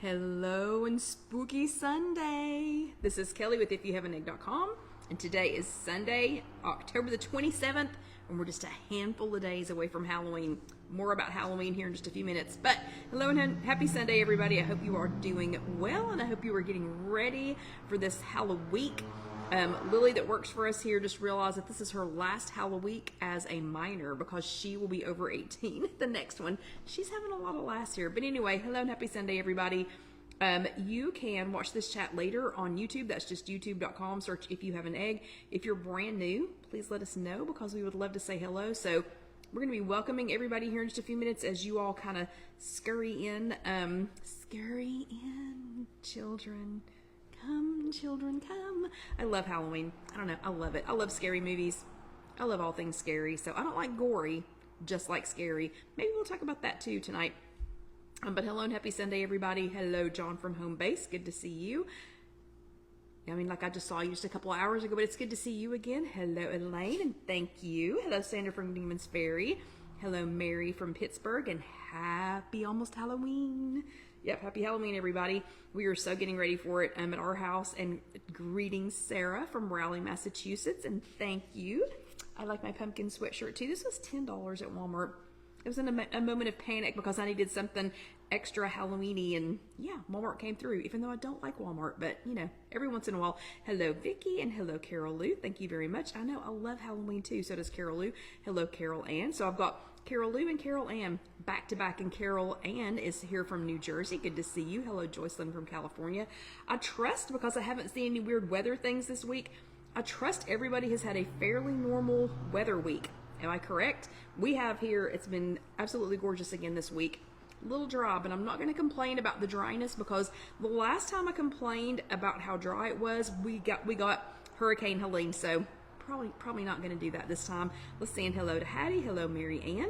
Hello and spooky Sunday. This is Kelly with IfYouHaveAnEgg.com, and today is Sunday, October the 27th, and we're just a handful of days away from Halloween. More about Halloween here in just a few minutes. But hello and happy Sunday, everybody. I hope you are doing well, and I hope you are getting ready for this Halloween. Lily that works for us here just realized that this is her last Halloween as a minor because she will be over 18 the next one. She's having a lot of laughs here. But anyway, hello and happy Sunday, everybody. You can watch this chat later on YouTube. That's just youtube.com. Search If You Have an Egg. If you're brand new, please let us know because we would love to say hello. So we're going to be welcoming everybody here in just a few minutes as you all kind of scurry in. Scurry in, children. Come, children, come. I love Halloween. I don't know. I love it. I love scary movies. I love all things scary. So I don't like gory, just like scary. Maybe we'll talk about that too tonight. But hello and happy Sunday, everybody. Hello, John from home base. Good to see you. I mean, like I just saw you just a couple of hours ago, but it's good to see you again. Hello, Elaine, and thank you. Hello, Sandra from Demon's Ferry. Hello, Mary from Pittsburgh, and happy almost Halloween. Yep, happy Halloween, everybody. We are so getting ready for it at our house. And greetings, Sarah from Raleigh, Massachusetts, and thank you. I like my pumpkin sweatshirt, too. This was $10 at Walmart. It was in a moment of panic because I needed something extra Halloween-y, and yeah, Walmart came through, even though I don't like Walmart, but you know, every once in a while. Hello, Vicky, and hello, Carol Lou. Thank you very much. I know I love Halloween, too. So does Carol Lou. Hello, Carol Ann. So I've got Carol Lou and Carol Ann back to back, and Carol Ann is here from New Jersey. Good to see you. Hello, Joycelyn from California. I trust, because I haven't seen any weird weather things this week, I trust everybody has had a fairly normal weather week. Am I correct? We have here, it's been absolutely gorgeous again this week. A little dry, but I'm not going to complain about the dryness because the last time I complained about how dry it was, we got Hurricane Helene, so probably not going to do that this time. Let's say hello to Hattie. Hello, Mary Ann.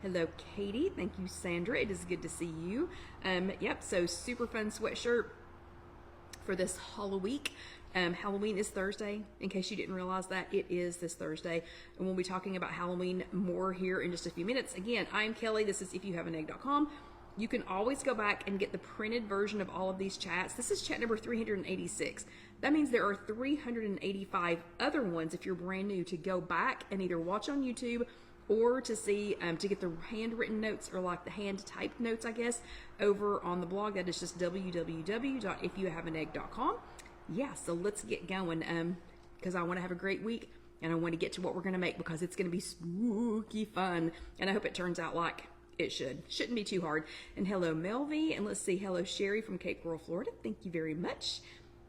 Hello, Katie. Thank you, Sandra. It is good to see you. Yep, so super fun sweatshirt for this Halloween. Halloween is Thursday, in case you didn't realize that. It is this Thursday, and we'll be talking about Halloween more here in just a few minutes. Again, I'm Kelly. This is IfYouHaveAnEgg.com. You can always go back and get the printed version of all of these chats. This is chat number 386. That means there are 385 other ones if you're brand new to go back and either watch on YouTube or to see, to get the handwritten notes, or like the hand typed notes, I guess, over on the blog. That is just www.ifyouhaveanegg.com. Yeah, so let's get going, because I want to have a great week, and I want to get to what we're going to make, because it's going to be spooky fun, and I hope it turns out like it should. Shouldn't be too hard. And hello, Melvie, and let's see, hello, Sherry from Cape Coral, Florida. Thank you very much.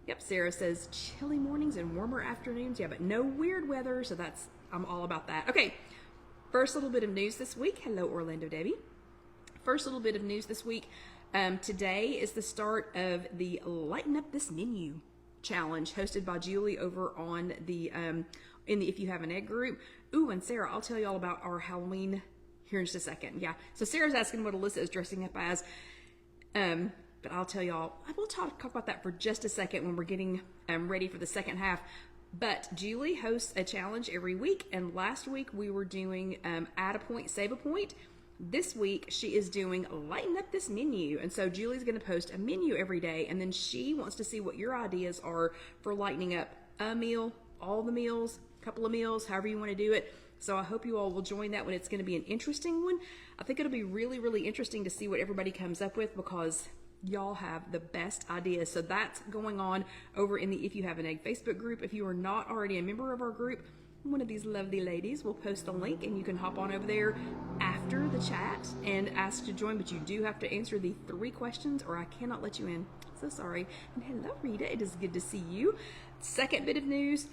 Yep, Sarah says chilly mornings and warmer afternoons. Yeah, but no weird weather, so I'm all about that. Okay, first little bit of news this week. Hello, Orlando Debbie. First little bit of news this week. Today is the start of the Lighten Up This Menu challenge hosted by Julie over on the in the If You Have an Egg group. Ooh, and Sarah, I'll tell you all about our Halloween here in just a second. Yeah, so Sarah's asking what Alyssa is dressing up as, but I'll tell y'all, I will talk about that for just a second when we're getting ready for the second half. But Julie hosts a challenge every week, and last week we were doing add a point, save a point. This week, she is doing Lighten Up This Menu. And so Julie's going to post a menu every day, and then she wants to see what your ideas are for lightening up a meal, all the meals, a couple of meals, however you want to do it. So I hope you all will join that one. It's going to be an interesting one. I think it'll be really, really interesting to see what everybody comes up with, because y'all have the best ideas. So that's going on over in the If You Have an Egg Facebook group. If you are not already a member of our group, one of these lovely ladies will post a link, and you can hop on over there after the chat and ask to join, but you do have to answer the 3 questions or I cannot let you in. So sorry. And hello, Rita. It is good to see you. Second bit of news.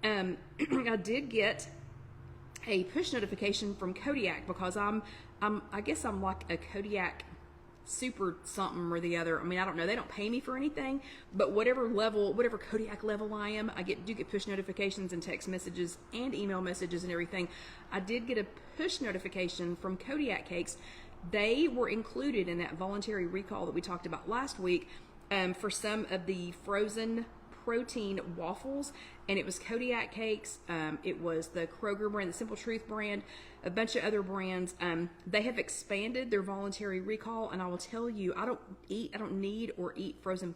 I did get a push notification from Kodiak, because I guess I'm like a Kodiak super something or the other. I mean, I don't know. They don't pay me for anything, but whatever Kodiak level I am, I do get push notifications and text messages and email messages and everything. I did get a push notification from Kodiak Cakes. They were included in that voluntary recall that we talked about last week for some of the frozen protein waffles, and it was Kodiak cakes. It was the Kroger brand, the Simple Truth brand, a bunch of other brands. They have expanded their voluntary recall, and I will tell you, I don't need or eat frozen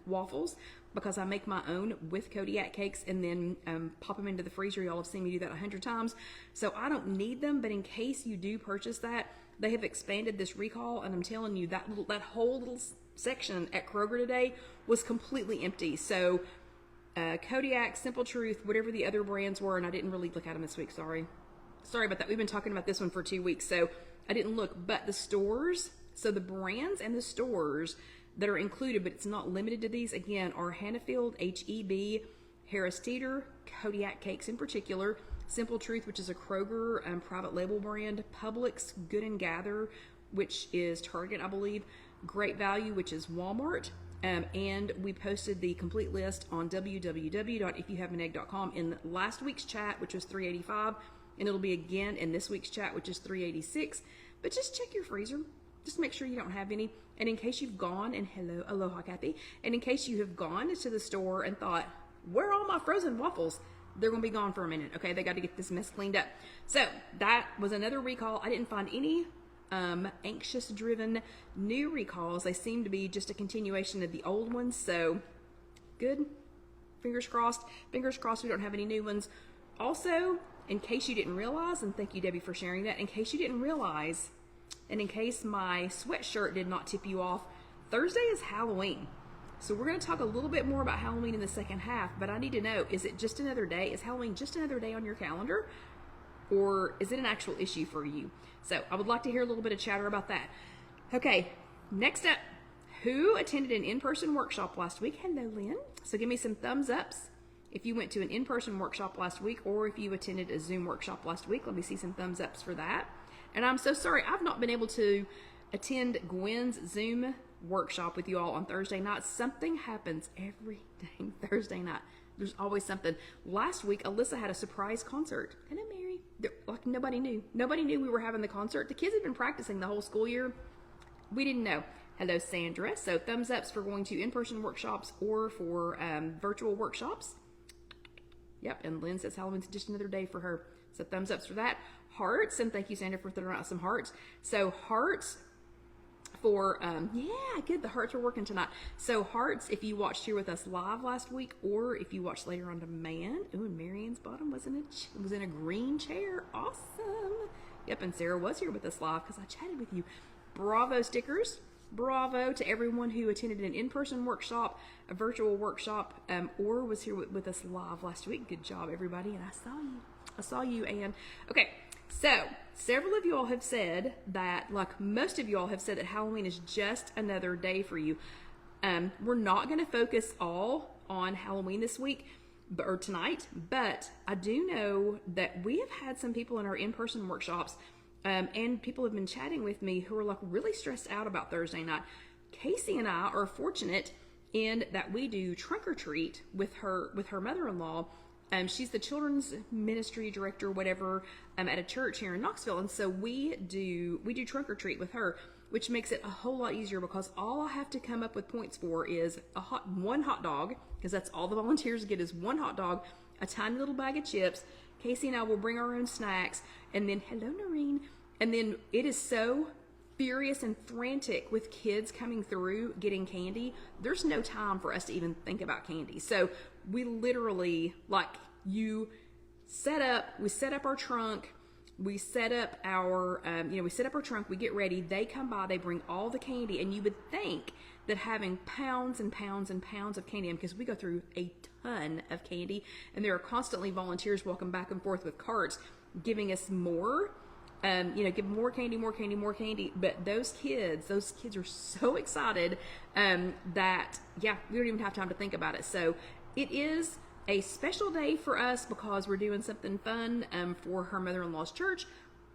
waffles, because I make my own with Kodiak cakes and then pop them into the freezer. Y'all have seen me do that 100 times. So I don't need them, but in case you do purchase that, they have expanded this recall, and I'm telling you, that whole little section at Kroger today was completely empty. So Kodiak, Simple Truth, whatever the other brands were, and I didn't really look at them this week, sorry about that. We've been talking about this one for 2 weeks, so I didn't look. But the stores, so the brands and the stores that are included, but it's not limited to these, again, are Hannaford, H-E-B, Harris Teeter, Kodiak Cakes in particular, Simple Truth, which is a Kroger private label brand, Publix, Good and Gather, which is Target, I believe, Great Value, which is Walmart, and we posted the complete list on www.ifyouhaveanegg.com in last week's chat, which was $3.85, and it'll be again in this week's chat, which is $3.86. But just check your freezer. Just make sure you don't have any. And in case you've gone, and hello, aloha, Kathy, and in case you have gone to the store and thought, where are all my frozen waffles? They're going to be gone for a minute, okay? They got to get this mess cleaned up. So that was another recall. I didn't find any anxious-driven new recalls. They seem to be just a continuation of the old ones, so good. Fingers crossed. Fingers crossed we don't have any new ones. Also, in case you didn't realize, and thank you, Debbie, for sharing that, in case you didn't realize, and in case my sweatshirt did not tip you off, Thursday is Halloween. So we're going to talk a little bit more about Halloween in the second half, but I need to know, is it just another day? Is Halloween just another day on your calendar? Or is it an actual issue for you? So I would like to hear a little bit of chatter about that. Okay, next up, who attended an in-person workshop last week? Hello, Lynn. So give me some thumbs ups if you went to an in-person workshop last week, or if you attended a Zoom workshop last week. Let me see some thumbs ups for that. And I'm so sorry, I've not been able to attend Gwen's Zoom workshop with you all on Thursday night. Something happens every dang Thursday night. There's always something. Last week, Alyssa had a surprise concert. Hello, Mary. Like, nobody knew. Nobody knew we were having the concert. The kids had been practicing the whole school year. We didn't know. Hello, Sandra. So thumbs ups for going to in-person workshops or for virtual workshops. Yep, and Lynn says Halloween's just another day for her. So thumbs ups for that. Hearts, and thank you, Sandra, for throwing out some hearts. So hearts for, yeah, good, the hearts are working tonight. So hearts, if you watched here with us live last week, or if you watched later on demand. Ooh, and Marianne's bottom was in a green chair. Awesome. Yep, and Sarah was here with us live because I chatted with you. Bravo stickers. Bravo to everyone who attended an in-person workshop, a virtual workshop, or was here with us live last week. Good job, everybody, and I saw you. I saw you, Ann. Okay, so several of you all have said that, like most of you all have said, that Halloween is just another day for you. We're not going to focus all on Halloween this week or tonight, but I do know that we have had some people in our in-person workshops, and people have been chatting with me who are like really stressed out about Thursday night. Casey and I are fortunate in that we do trunk or treat with her mother-in-law. She's the children's ministry director, whatever, at a church here in Knoxville, and so we do trunk or treat with her, which makes it a whole lot easier because all I have to come up with points for is one hot dog, because that's all the volunteers get is one hot dog, a tiny little bag of chips. Casey and I will bring our own snacks, and then hello, Noreen, and then it is so furious and frantic with kids coming through getting candy. There's no time for us to even think about candy. So we literally, like, we set up our trunk, we set up our trunk, we get ready, they come by, they bring all the candy, and you would think that having pounds and pounds and pounds of candy, because we go through a ton of candy, and there are constantly volunteers walking back and forth with carts, giving us more, give more candy, but those kids are so excited, that, yeah, we don't even have time to think about it. So it is a special day for us because we're doing something fun for her mother-in-law's church,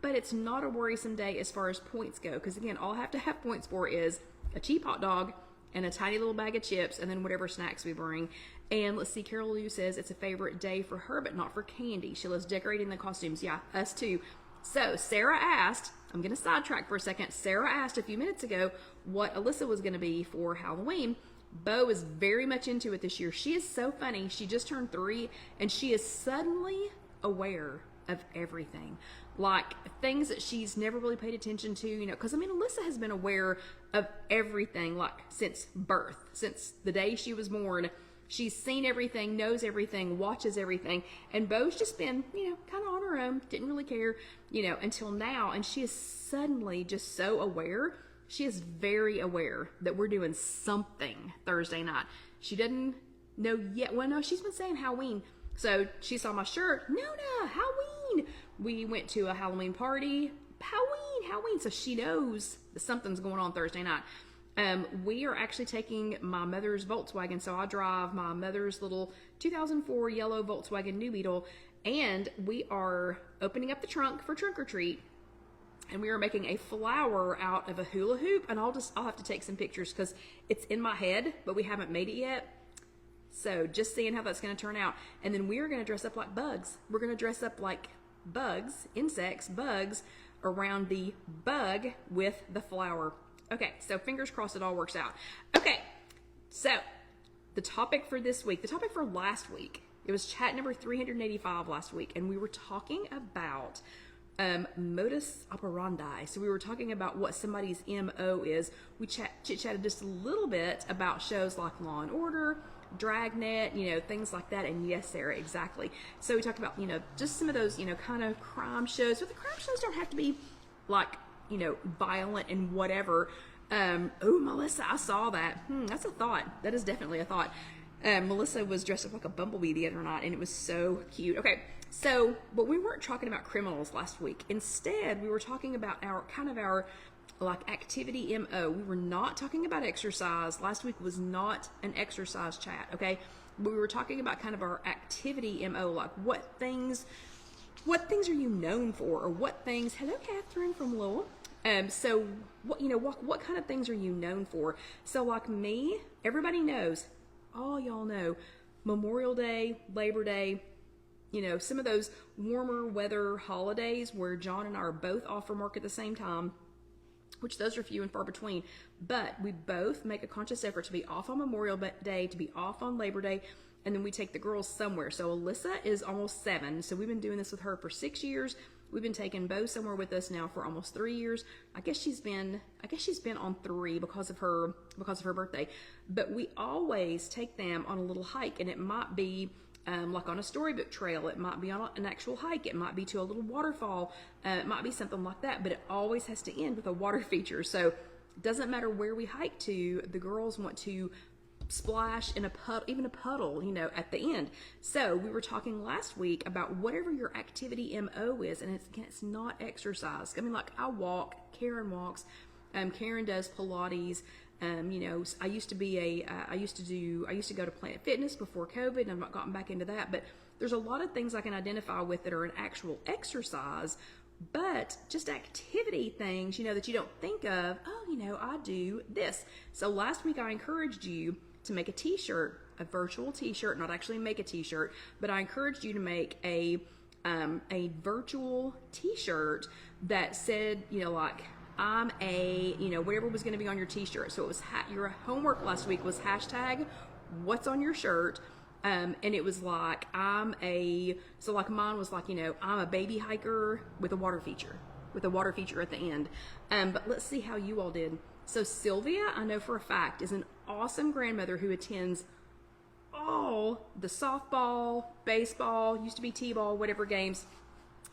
but it's not a worrisome day as far as points go, because again, all I have to have points for is a cheap hot dog and a tiny little bag of chips, and then whatever snacks we bring. And let's see, Carol Lou says it's a favorite day for her, but not for candy. She loves decorating the costumes. Yeah, us too. So Sarah asked, I'm going to sidetrack for a second. Sarah asked a few minutes ago what Alyssa was going to be for Halloween. Bo is very much into it this year. She is so funny. She just turned 3 and she is suddenly aware of everything. Like things that she's never really paid attention to, you know, because I mean, Alyssa has been aware of everything like since birth, since the day she was born. She's seen everything, knows everything, watches everything. And Bo's just been, you know, kind of on her own, didn't really care, you know, until now. And she is suddenly just so aware. She is very aware that we're doing something Thursday night. She doesn't know yet. Well, no, she's been saying Halloween. So she saw my shirt. No, Halloween. We went to a Halloween party. Halloween. So she knows that something's going on Thursday night. We are actually taking my mother's Volkswagen. So I drive my mother's little 2004 yellow Volkswagen New Beetle. And we are opening up the trunk for trunk or treat. And we are making a flower out of a hula hoop. And I'll have to take some pictures because it's in my head, but we haven't made it yet. So just seeing how that's going to turn out. And then we are going to dress up like bugs. We're going to dress up like bugs, insects, bugs, around the bug with the flower. Okay, so fingers crossed it all works out. Okay, so the topic for this week, the topic for last week, it was chat number 385 last week, and we were talking about modus operandi. So we were talking about what somebody's MO is. We chit-chatted just a little bit about shows like Law & Order, Dragnet, you know, things like that. And yes, Sarah, exactly. So we talked about, you know, just some of those, you know, kind of crime shows. But the crime shows don't have to be like, you know, violent and whatever. Oh, Melissa, I saw that. That's a thought. That is definitely a thought. Melissa was dressed up like a bumblebee the other night, and it was so cute. Okay, so, but we weren't talking about criminals last week. Instead, we were talking about our like activity MO. We were not talking about exercise. Last week was not an exercise chat, okay? We were talking about kind of our activity MO, like what things are you known for, or what things, hello Catherine from Lowell. So what kind of things are you known for? So like me, everybody knows, all y'all know, Memorial Day, Labor Day, you know, some of those warmer weather holidays where John and I are both off from work at the same time, which those are few and far between, but we both make a conscious effort to be off on Memorial Day, to be off on Labor Day, and then we take the girls somewhere. So Alyssa is almost 7, so we've been doing this with her for 6 years. We've been taking Bo somewhere with us now for almost 3 years. I guess she's been on 3 because of her birthday. But we always take them on a little hike, and it might be like on a storybook trail. It might be on an actual hike. It might be to a little waterfall. It might be something like that. But it always has to end with a water feature. So it doesn't matter where we hike to. The girls want to splash in a puddle, even a puddle, you know, at the end. So we were talking last week about whatever your activity MO is, and it's not exercise. I mean, like I walk, Karen walks, Karen does Pilates. You know, I used to go to Planet Fitness before COVID, and I've not gotten back into that, but there's a lot of things I can identify with that are an actual exercise, but just activity things, you know, that you don't think of. Oh, you know, I do this. So last week I encouraged you to make a t-shirt, a virtual t-shirt, not actually make a t-shirt, but I encouraged you to make a virtual t-shirt that said, you know, like, I'm a, you know, whatever was going to be on your t-shirt. So it was, your homework last week was hashtag what's on your shirt. And it was like, so like mine was like, you know, I'm a baby hiker with a water feature at the end. But let's see how you all did. So Sylvia, I know for a fact, is an awesome grandmother who attends all the softball, baseball, used to be t-ball, whatever games.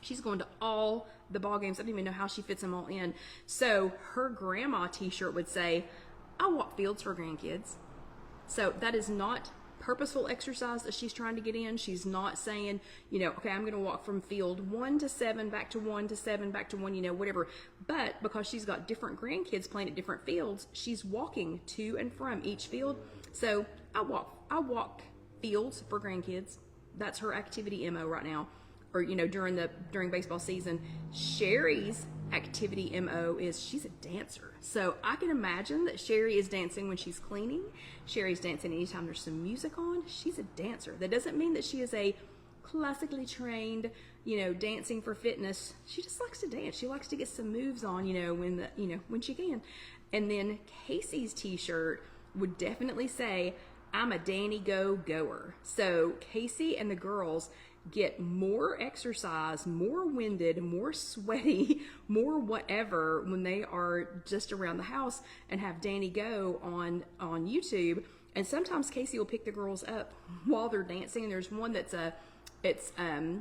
She's going to all the ball games. I don't even know how she fits them all in. So her grandma t-shirt would say, I walk fields for grandkids. So that is not purposeful exercise that she's trying to get in. She's not saying, you know, okay, I'm going to walk from field 1 to 7, back to 1 to 7, back to 1, you know, whatever. But because she's got different grandkids playing at different fields, she's walking to and from each field. So I walk fields for grandkids. That's her activity MO right now. Or, you know, during baseball season. Sherry's activity MO is she's a dancer. So I can imagine that Sherry is dancing when she's cleaning. Sherry's dancing anytime there's some music on. She's a dancer. That doesn't mean that she is a classically trained, you know, dancing for fitness. She just likes to dance. She likes to get some moves on, you know, when she can. And then Casey's t-shirt would definitely say, I'm a Danny Go goer. So Casey and the girls get more exercise, more winded, more sweaty, more whatever when they are just around the house and have Danny Go on YouTube. And sometimes Casey will pick the girls up while they're dancing. And there's one that's it's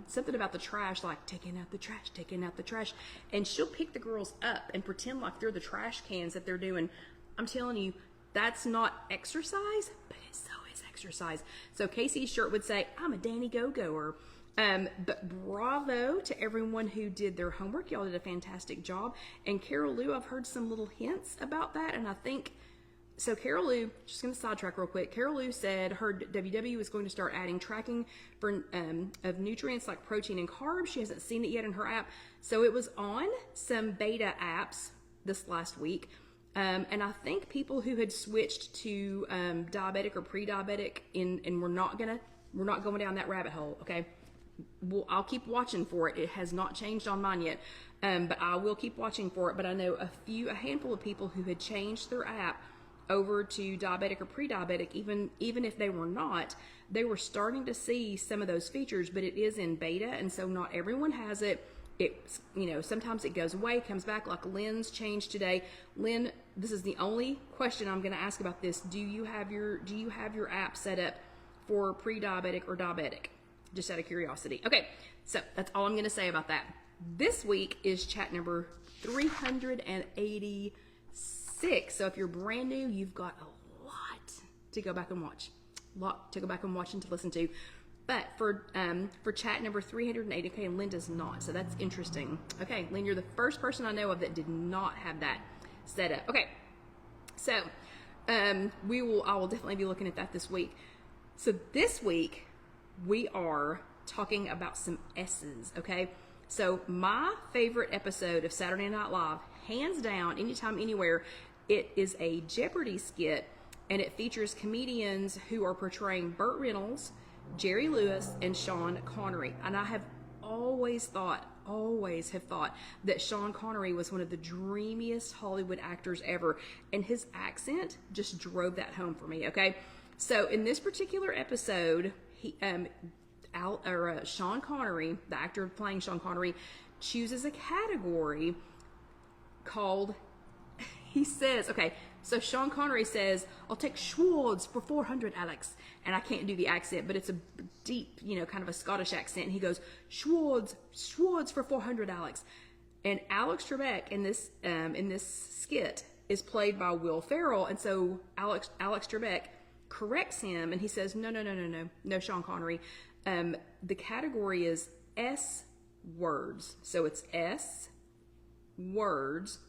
something about the trash, like taking out the trash. And she'll pick the girls up and pretend like they're the trash cans that they're doing. I'm telling you, that's not exercise, but it so is exercise. So Casey's shirt would say, I'm a Danny Go goer. But bravo to everyone who did their homework. Y'all did a fantastic job. And Carol Lou, I've heard some little hints about that. And I think, so Carol Lou, just going to sidetrack real quick. Carol Lou said her WW was going to start adding tracking for of nutrients like protein and carbs. She hasn't seen it yet in her app. So it was on some beta apps this last week. And I think people who had switched to diabetic or pre-diabetic, and we're not going down that rabbit hole, okay? I'll keep watching for it. It has not changed on mine yet, but I will keep watching for it. But I know a handful of people who had changed their app over to diabetic or pre-diabetic, even if they were not, they were starting to see some of those features, but it is in beta, and so not everyone has it. It's, sometimes it goes away, comes back, like Lynn's changed today. Lynn, this is the only question I'm going to ask about this. Do you have your app set up for pre-diabetic or diabetic? Just out of curiosity. Okay, so that's all I'm going to say about that. This week is chat number 386. So if you're brand new, you've got a lot to go back and watch. And to listen to. But for chat number 380, okay, and Lynn does not, so that's interesting. Okay, Lynn, you're the first person I know of that did not have that set up. Okay, so I will definitely be looking at that this week. So this week we are talking about some S's. Okay, so my favorite episode of Saturday Night Live, hands down, anytime, anywhere, it is a Jeopardy skit, and it features comedians who are portraying Burt Reynolds, Jerry Lewis, and Sean Connery. And I have always have thought that Sean Connery was one of the dreamiest Hollywood actors ever, and his accent just drove that home for me. Okay, so in this particular episode, Sean Connery, the actor playing Sean Connery, chooses a category called, he says, okay, so Sean Connery says, I'll take Schwartz for 400, Alex. And I can't do the accent, but it's a deep, kind of a Scottish accent. And he goes, Schwartz for 400, Alex. And Alex Trebek in this skit is played by Will Ferrell. And so Alex Trebek corrects him, and he says, no, Sean Connery. The category is S words. So it's S words.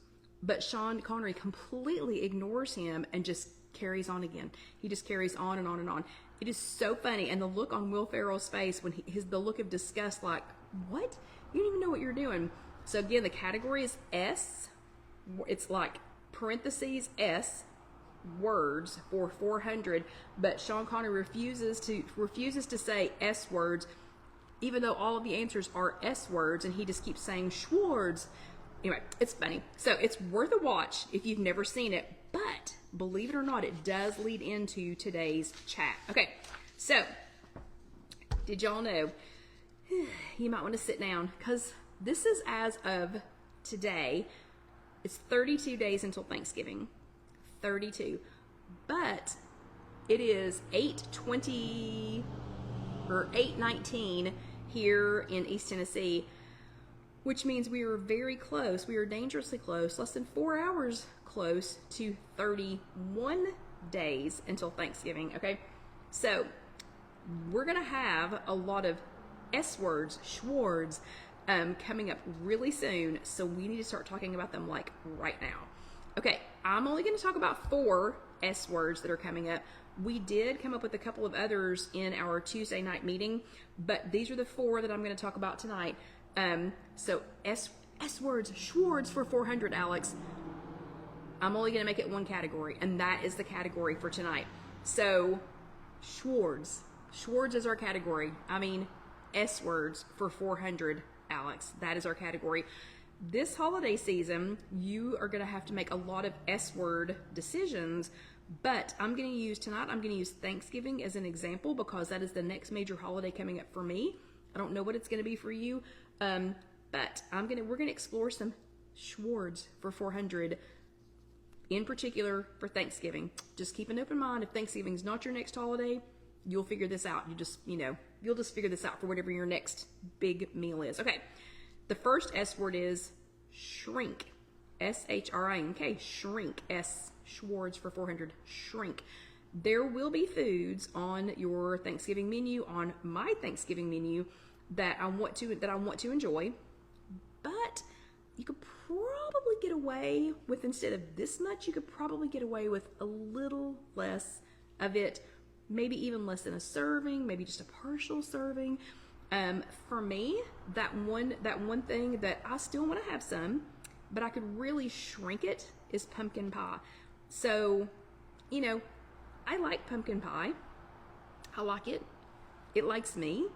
But Sean Connery completely ignores him and just carries on again. He just carries on and on and on. It is so funny. And the look on Will Ferrell's face, when the look of disgust, like, what? You don't even know what you're doing. So again, the category is S. It's like parentheses S words for 400. But Sean Connery refuses to say S words, even though all of the answers are S words, and he just keeps saying Schwartz. Anyway, it's funny. So it's worth a watch if you've never seen it. But believe it or not, it does lead into today's chat. Okay, so did y'all know? You might want to sit down, because this is as of today. It's 32 days until Thanksgiving. 32. But it is 8:20 or 8:19 here in East Tennessee, which means we are very close. We are dangerously close, less than 4 hours close to 31 days until Thanksgiving, okay? So we're going to have a lot of S words, Schwartz, coming up really soon, so we need to start talking about them like right now. Okay, I'm only going to talk about 4 S words that are coming up. We did come up with a couple of others in our Tuesday night meeting, but these are the 4 that I'm going to talk about tonight. So S words, Schwartz for 400, Alex. I'm only going to make it one category, and that is the category for tonight. So Schwartz is our category. I mean, S words for 400, Alex. That is our category. this holiday season, you are going to have to make a lot of S word decisions, but I'm going to use Thanksgiving as an example because that is the next major holiday coming up for me. I don't know what it's going to be for you, but we're going to explore some Schwartz for 400 in particular for Thanksgiving. Just keep an open mind. If Thanksgiving's not your next holiday, you'll figure this out. You'll just figure this out for whatever your next big meal is. Okay. The first S word is shrink. S-H-R-I-N-K. Shrink. Schwartz for 400. Shrink. There will be foods on your Thanksgiving menu, on my Thanksgiving menu, that I want to enjoy, but you could probably get away with, instead of this much, you could probably get away with a little less of it, maybe even less than a serving, maybe just a partial serving. For me, that one thing that I still want to have some, but I could really shrink it, is pumpkin pie. So, I like pumpkin pie. I like it. It likes me.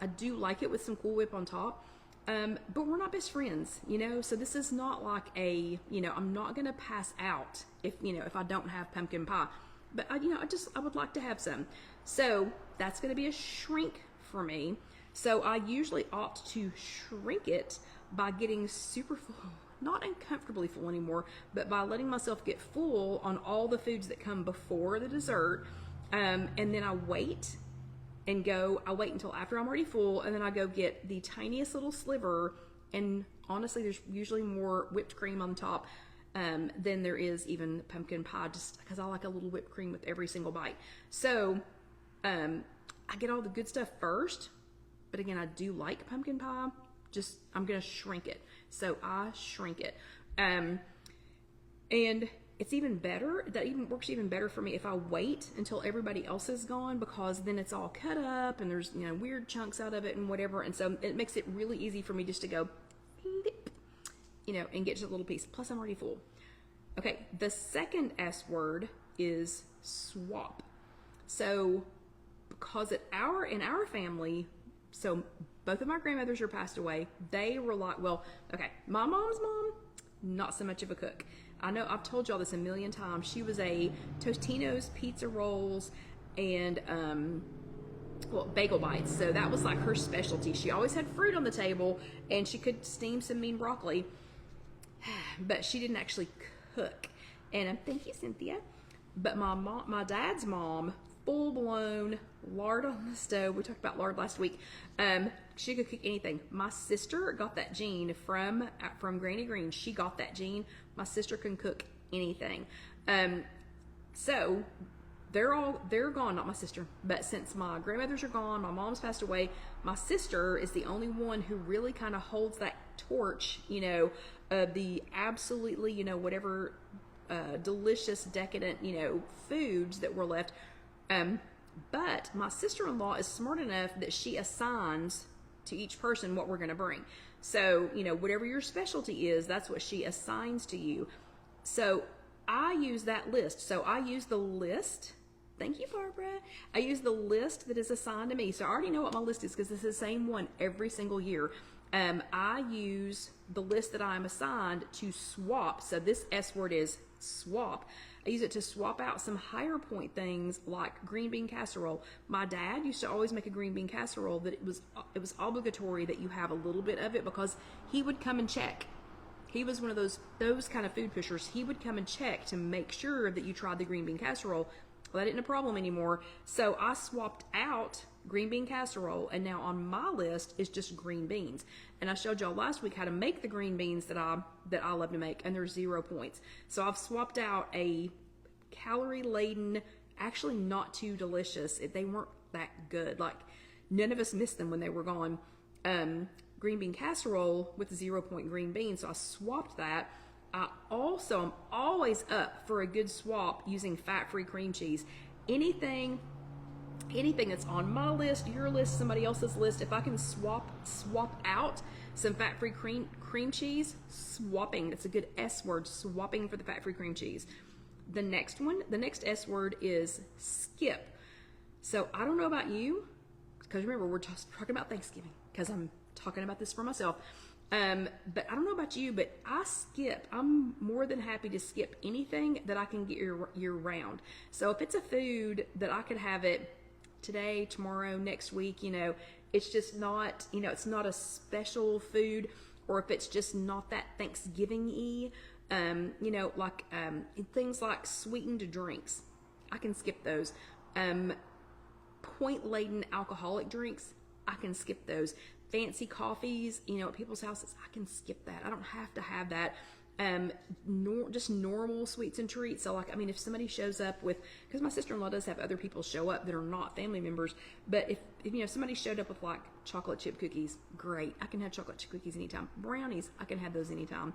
I do like it with some Cool Whip on top. But we're not best friends, so this is not like I'm not going to pass out if I don't have pumpkin pie, but I would like to have some. So that's going to be a shrink for me. So I usually opt to shrink it by getting super full, not uncomfortably full anymore, but by letting myself get full on all the foods that come before the dessert. And then I wait until after I'm already full, and then I go get the tiniest little sliver, and honestly, there's usually more whipped cream on top than there is even pumpkin pie, just because I like a little whipped cream with every single bite. So I get all the good stuff first, but again, I do like pumpkin pie, I'm gonna shrink it. So I shrink it. And it's even better, works even better for me if I wait until everybody else is gone, because then it's all cut up and there's weird chunks out of it and whatever, and so it makes it really easy for me just to go and get to a little piece. Plus I'm already full. Okay, the second S word is swap. So because in our family, so both of my grandmothers are passed away, they were like, my mom's mom, not so much of a cook. I know I've told y'all this a million times. She was a Totino's pizza rolls and bagel bites. So that was like her specialty. She always had fruit on the table, and she could steam some mean broccoli, but she didn't actually cook. And thank you, Cynthia. But my dad's mom, full blown lard on the stove. We talked about lard last week. She could cook anything. My sister got that gene from Granny Green. She got that gene. My sister can cook anything. So they're gone, not my sister. But since my grandmothers are gone, my mom's passed away, my sister is the only one who really kind of holds that torch, of the absolutely, whatever delicious, decadent, foods that were left. But my sister-in-law is smart enough that she assigns to each person what we're going to bring. So, whatever your specialty is, that's what she assigns to you. So I use that list. So I use the list. Thank you, Barbara. I use the list that is assigned to me. So I already know what my list is because it's the same one every single year. I use the list that I'm assigned to swap. So this S word is swap. I use it to swap out some higher point things like green bean casserole. My dad used to always make a green bean casserole that it was obligatory that you have a little bit of it, because he would come and check. He was one of those kind of food pushers. He would come and check to make sure that you tried the green bean casserole. Well, that isn't a problem anymore. So I swapped out green bean casserole, and now on my list is just green beans. And I showed y'all last week how to make the green beans that I love to make, and they're 0 points. So I've swapped out a calorie-laden, actually not too delicious. They weren't that good. Like, none of us missed them when they were gone. Green bean casserole with 0 point green beans. So I swapped that. I'm always up for a good swap using fat-free cream cheese. Anything that's on my list, your list, somebody else's list, if I can swap out some fat-free cream cheese, swapping. That's a good S word, swapping for the fat-free cream cheese. The next S word is skip. So I don't know about you, because remember, we're just talking about Thanksgiving, because I'm talking about this for myself. But I don't know about you, but I'm more than happy to skip anything that I can get year round. So if it's a food that I could have it today, tomorrow, next week, it's just not, it's not a special food, or if it's just not that Thanksgiving-y, things like sweetened drinks, I can skip those. Point-laden alcoholic drinks, I can skip those. Fancy coffees, at people's houses, I can skip that. I don't have to have that. Just normal sweets and treats. So if somebody shows up with, because my sister-in-law does have other people show up that are not family members, but if somebody showed up with like chocolate chip cookies, great. I can have chocolate chip cookies anytime. Brownies, I can have those anytime.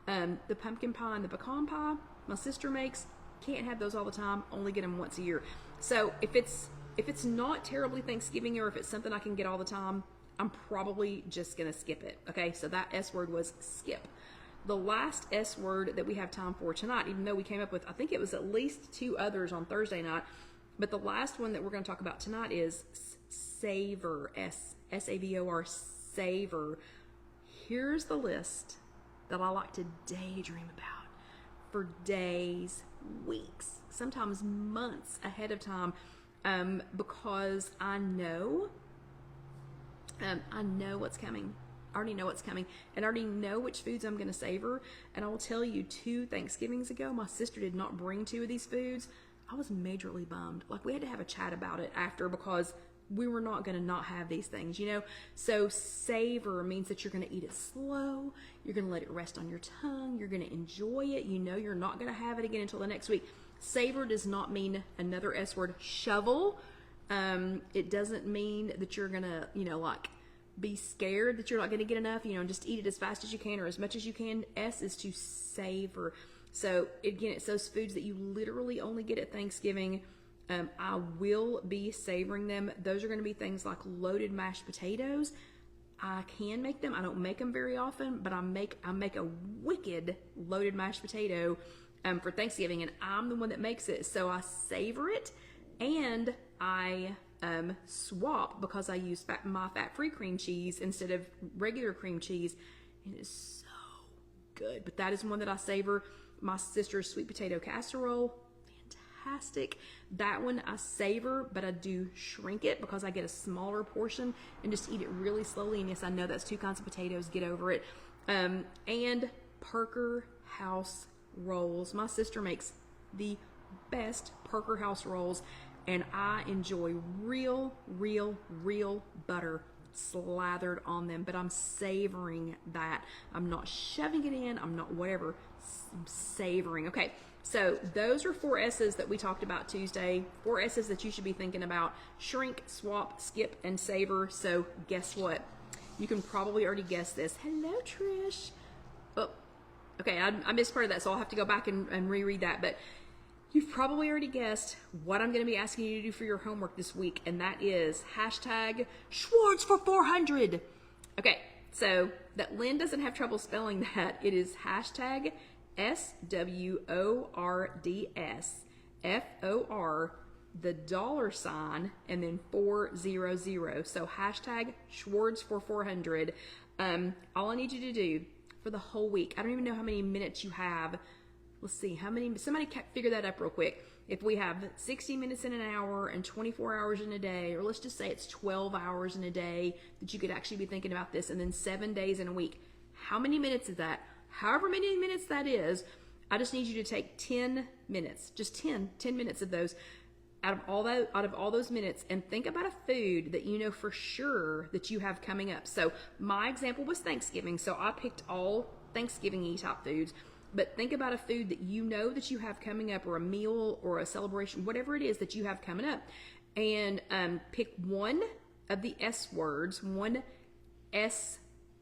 The pumpkin pie and the pecan pie my sister makes, can't have those all the time, only get them once a year. So if it's not terribly Thanksgiving, or if it's something I can get all the time, I'm probably just going to skip it. Okay, so that S word was skip. The last S word that we have time for tonight, even though we came up with, I think it was at least 2 others on Thursday night, but the last one that we're going to talk about tonight is savor, S-A-V-O-R, savor. Here's the list that I like to daydream about for days, weeks, sometimes months ahead of time, because I know what's coming. I already know what's coming, and I already know which foods I'm going to savor. And I will tell you, 2 Thanksgivings ago, my sister did not bring 2 of these foods. I was majorly bummed. We had to have a chat about it after, because we were not going to not have these things, So savor means that you're going to eat it slow. You're going to let it rest on your tongue. You're going to enjoy it. You're not going to have it again until the next week. Savor does not mean another S word, shovel. It doesn't mean that you're going to, be scared that you're not going to get enough, just eat it as fast as you can or as much as you can. S is to savor. So again, it's those foods that you literally only get at Thanksgiving. I will be savoring them. Those are going to be things like loaded mashed potatoes. I can make them. I don't make them very often, but I make a wicked loaded mashed potato for Thanksgiving, and I'm the one that makes it. So I savor it, and I swap, because I use my fat-free cream cheese instead of regular cream cheese. It is so good. But that is one that I savor. My sister's sweet potato casserole, fantastic. That one I savor, but I do shrink it because I get a smaller portion and just eat it really slowly. And yes, I know that's 2 kinds of potatoes. Get over it. And Parker House rolls. My sister makes the best Parker House rolls, and I enjoy real butter slathered on them, but I'm savoring that. I'm not shoving it in. I'm not whatever. I'm savoring. Okay, so those are 4 S's that we talked about Tuesday. 4 S's that you should be thinking about: shrink, swap, skip, and savor. So guess what? You can probably already guess this. Hello, Trish. Oh, okay, I missed part of that, so I'll have to go back and reread that. But you've probably already guessed what I'm going to be asking you to do for your homework this week, and that is hashtag Schwartz for 400. Okay, so that Lynn doesn't have trouble spelling that. It is hashtag SWORDS FOR, the $, and then 400. So hashtag Schwartz for 400. All I need you to do for the whole week, I don't even know how many minutes you have. Let's see, somebody figure that up real quick. If we have 60 minutes in an hour and 24 hours in a day, or let's just say it's 12 hours in a day that you could actually be thinking about this, and then 7 days in a week, how many minutes is that? However many minutes that is, I just need you to take 10 minutes, just 10 minutes of those, out of all those minutes, and think about a food that you know for sure that you have coming up. So my example was Thanksgiving, so I picked all Thanksgiving-y type foods. But think about a food that you know that you have coming up, or a meal or a celebration, whatever it is that you have coming up, and pick one of the S words, one S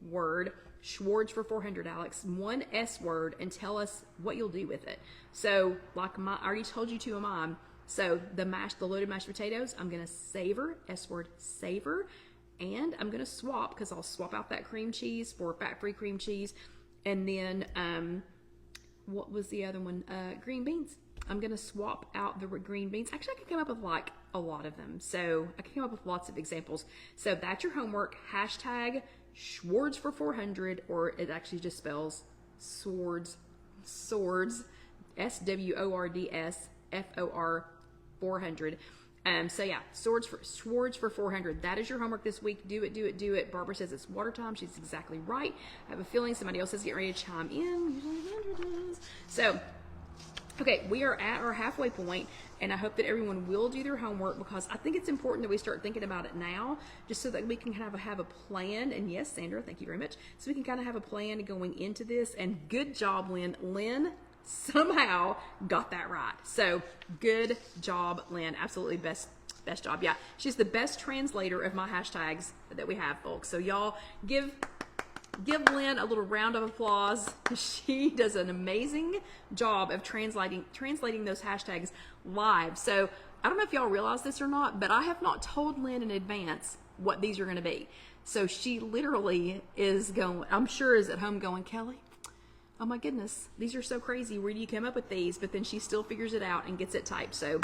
word, Schwartz for 400, Alex, one S word, and tell us what you'll do with it. So I already told you 2 of mine. So the loaded mashed potatoes, I'm going to savor, S word, savor, and I'm going to swap, because I'll swap out that cream cheese for fat-free cream cheese. And then, what was the other one? Green beans. I'm going to swap out the green beans. Actually, I can come up with like a lot of them. So I can come up with lots of examples. So that's your homework. Hashtag Schwartz for 400, or it actually just spells swords, SWORDS FOR 400. So yeah, swords for 400. That is your homework this week. Do it. Barbara says it's water time. She's exactly right. I have a feeling somebody else is getting ready to chime in. Usually Andrew does. So, okay, we are at our halfway point, and I hope that everyone will do their homework, because I think it's important that we start thinking about it now, just so that we can kind of have a plan. And yes, Sandra, thank you very much. So we can kind of have a plan going into this. And good job, Lynn. Lynn somehow got that right. So good job, Lynn. Absolutely best job. Yeah, she's the best translator of my hashtags that we have, folks. So y'all give Lynn a little round of applause. She does an amazing job of translating those hashtags live. So I don't know if y'all realize this or not, but I have not told Lynn in advance what these are going to be. So she literally is going, I'm sure is at home going, Kelly, oh my goodness, these are so crazy. Where do you come up with these? But then she still figures it out and gets it typed. So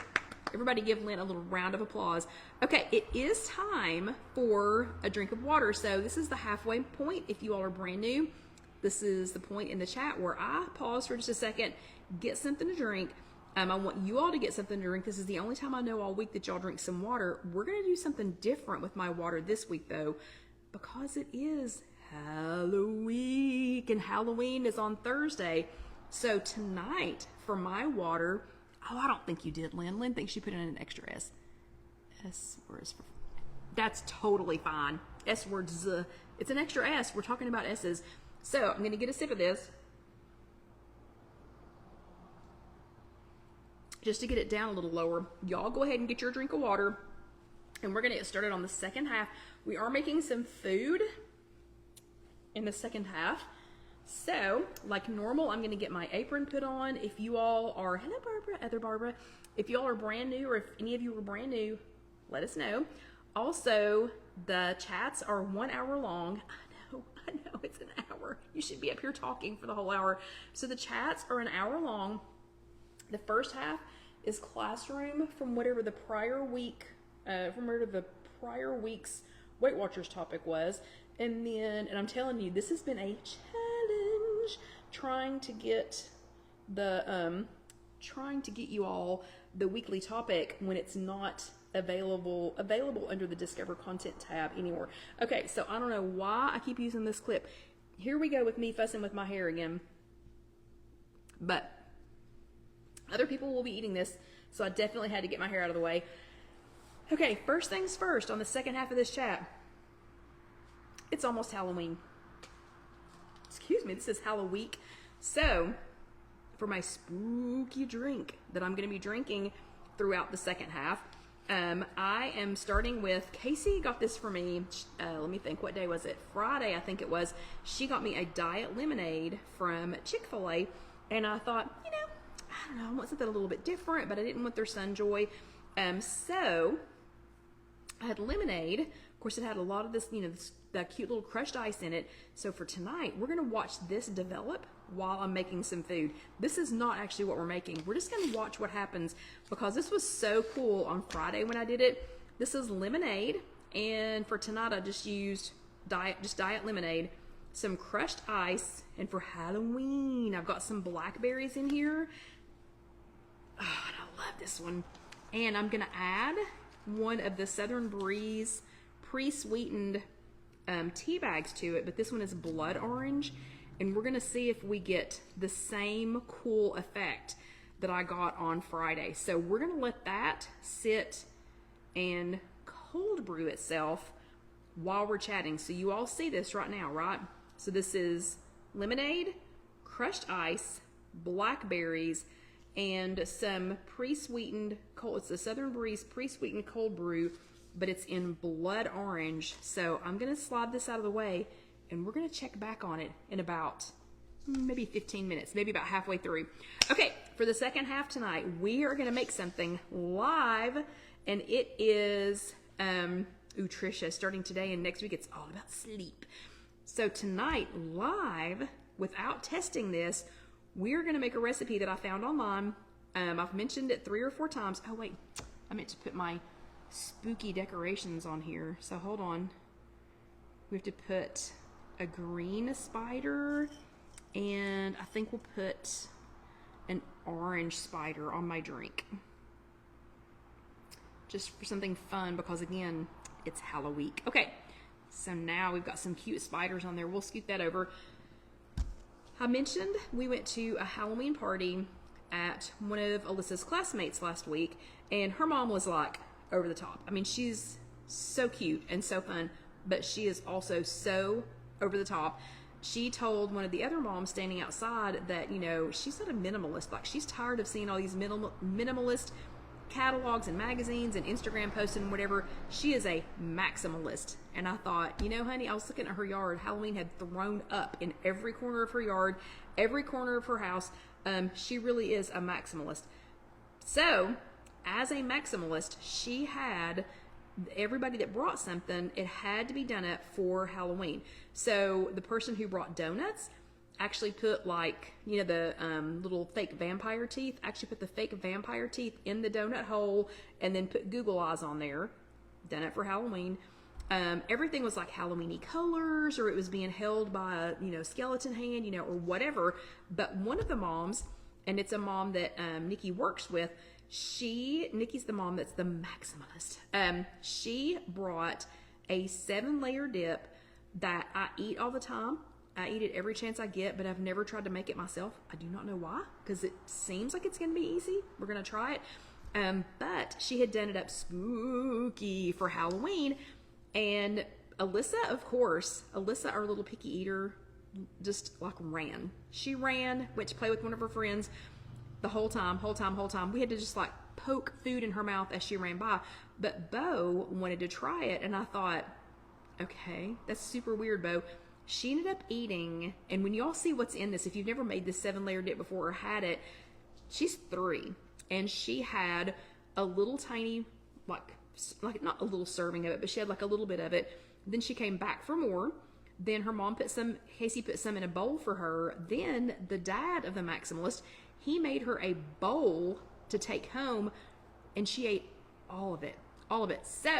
everybody give Lynn a little round of applause. Okay, it is time for a drink of water. So this is the halfway point. If you all are brand new, this is the point in the chat where I pause for just a second, get something to drink. I want you all to get something to drink. This is the only time I know all week that y'all drink some water. We're going to do something different with my water this week, though, because it is Halloween, and Halloween is on Thursday. So tonight for my water, oh, I don't think you did, Lynn. Lynn thinks she put in an extra S. S-words. That's totally fine. S-words. It's an extra S. We're talking about S's. So I'm going to get a sip of this, just to get it down a little lower. Y'all go ahead and get your drink of water, and we're going to get started on the second half. We are making some food in the second half. So, like normal, I'm going to get my apron put on. If you all are, hello Barbara, other Barbara, if you all are brand new, or if any of you are brand new, let us know. Also, the chats are 1 hour long. I know, it's an hour. You should be up here talking for the whole hour. So the chats are an hour long. The first half is classroom from whatever the prior week, from whatever the prior week's Weight Watchers topic was. And then, and I'm telling you, this has been a challenge trying to get you all the weekly topic when it's not available under the Discover Content tab anymore. Okay, so I don't know why I keep using this clip. Here we go with me fussing with my hair again. But other people will be eating this, so I definitely had to get my hair out of the way. Okay, first things first, on the second half of this chat, it's almost Halloween. Excuse me, this is Halloween. So, for my spooky drink that I'm going to be drinking throughout the second half, I am starting with, Casey got this for me, let me think, what day was it? Friday, I think it was. She got me a diet lemonade from Chick-fil-A, and I thought, you know, I don't know, I want something a little bit different, but I didn't want their Sunjoy. So I had lemonade. Of course, it had a lot of this, you know, that cute little crushed ice in it. So for tonight, we're going to watch this develop while I'm making some food. This is not actually what we're making. We're just going to watch what happens, because this was so cool on Friday when I did it. This is lemonade, and for tonight I just used diet lemonade, some crushed ice, and for Halloween I've got some blackberries in here. Oh, and I love this one. And I'm going to add one of the Southern Breeze pre-sweetened tea bags to it, but this one is blood orange, and we're going to see if we get the same cool effect that I got on Friday. So we're going to let that sit and cold brew itself while we're chatting. So you all see this right now, right? So this is lemonade, crushed ice, blackberries, and some pre-sweetened cold. It's the Southern Breeze pre-sweetened cold brew, but it's in blood orange. So I'm going to slide this out of the way, and we're going to check back on it in about maybe 15 minutes, maybe about halfway through. Okay, for the second half tonight, we are going to make something live, and it is Trisha, starting today and next week, it's all about sleep. So tonight, live, without testing this, we're going to make a recipe that I found online. I've mentioned it 3 or 4 times. Oh, wait, I meant to put my spooky decorations on here. So hold on. We have to put a green spider, and I think we'll put an orange spider on my drink. Just for something fun, because again, it's Halloween. Okay, so now we've got some cute spiders on there. We'll scoot that over. I mentioned we went to a Halloween party at one of Alyssa's classmates last week, and her mom was like over the top. I mean, she's so cute and so fun, but she is also so over the top. She told one of the other moms standing outside that, you know, she's not a minimalist. Like, she's tired of seeing all these minimalist catalogs and magazines and Instagram posts and whatever. She is a maximalist. And I thought, you know, honey, I was looking at her yard. Halloween had thrown up in every corner of her yard, every corner of her house. She really is a maximalist. So, as a maximalist, she had everybody that brought something, it had to be done up for Halloween. So the person who brought donuts actually put, like, you know, the little fake vampire teeth, actually put the fake vampire teeth in the donut hole and then put Google eyes on there. Done it for Halloween. Everything was like Halloween-y colors, or it was being held by a, you know, skeleton hand, you know, or whatever. But one of the moms, and it's a mom that Nikki works with, Nikki's the mom that's the maximalist. She brought a 7-layer dip that I eat all the time. I eat it every chance I get, but I've never tried to make it myself. I do not know why, because it seems like it's going to be easy. We're going to try it. But she had done it up spooky for Halloween. And Alyssa, of course, Alyssa, our little picky eater, just like ran. She ran, went to play with one of her friends the whole time. We had to just like poke food in her mouth as she ran by. But Bo wanted to try it, and I thought, okay, that's super weird, Bo. She ended up eating, and when y'all see what's in this, if you've never made this 7-layer dip before or had it, she's 3, and she had a little tiny, like not a little serving of it, but she had like a little bit of it. Then she came back for more. Then her mom Casey put some in a bowl for her. Then the dad of the maximalist, he made her a bowl to take home, and she ate all of it. So,